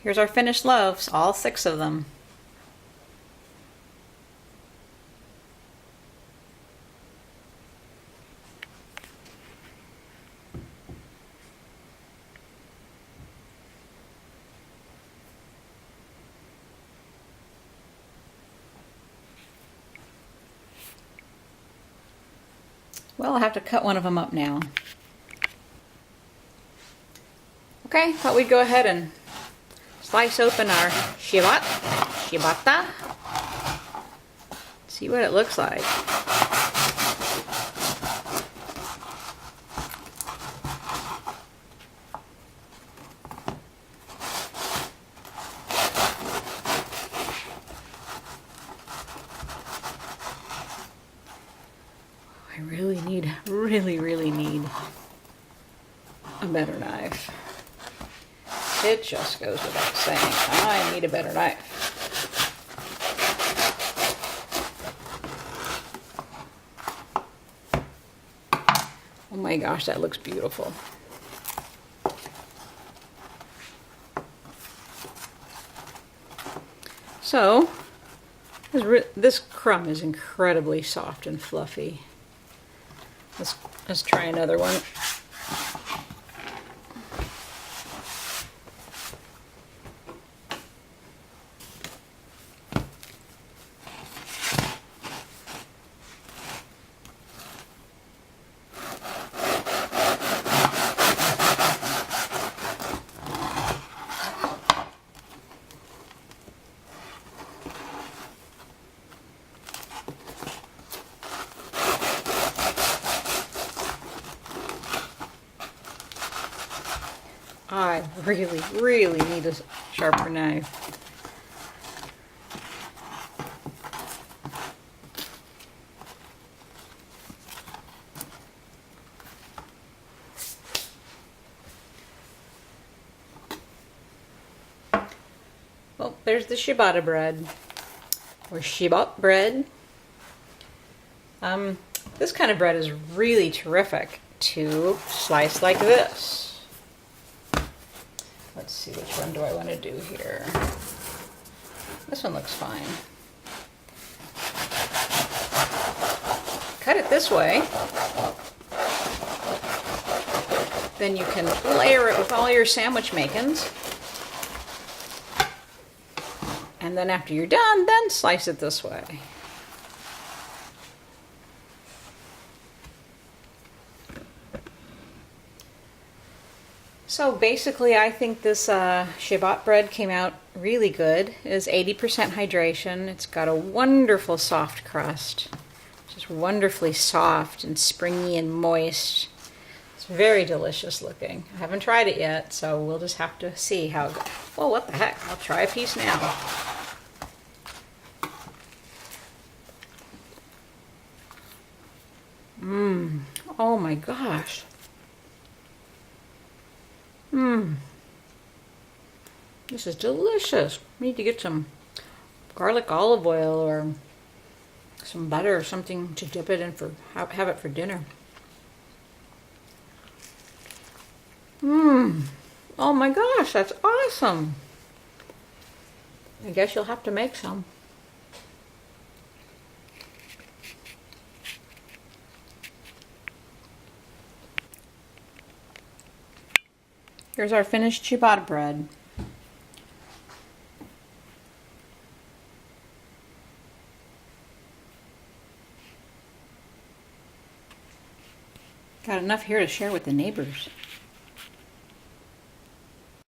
Here's our finished loaves, all 6 of them. Well, I'll have to cut one of them up now. Okay, thought we'd go ahead and slice open our ciabatta. See what it looks like. I really need a better knife. It just goes without saying, I need a better knife. Oh my gosh, that looks beautiful. So, this crumb is incredibly soft and fluffy. Let's try another one. I really need a sharper knife. Well, there's the ciabatta bread, or Ciabatta bread. This kind of bread is really terrific to slice like this. Let's see, which one do I want to do here? This one looks fine. Cut it this way. Then you can layer it with all your sandwich makings. And then after you're done, then slice it this way. So basically, I think this ciabatta bread came out really good. It is 80% hydration. It's got a wonderful soft crust. Just wonderfully soft and springy and moist. It's very delicious looking. I haven't tried it yet, so we'll just have to see how it goes. Well, what the heck? I'll try a piece now. Oh my gosh. This is delicious. We need to get some garlic olive oil or some butter or something to dip it in for have it for dinner. Oh my gosh, that's awesome. I guess you'll have to make some. Here's our finished ciabatta bread. Got enough here to share with the neighbors.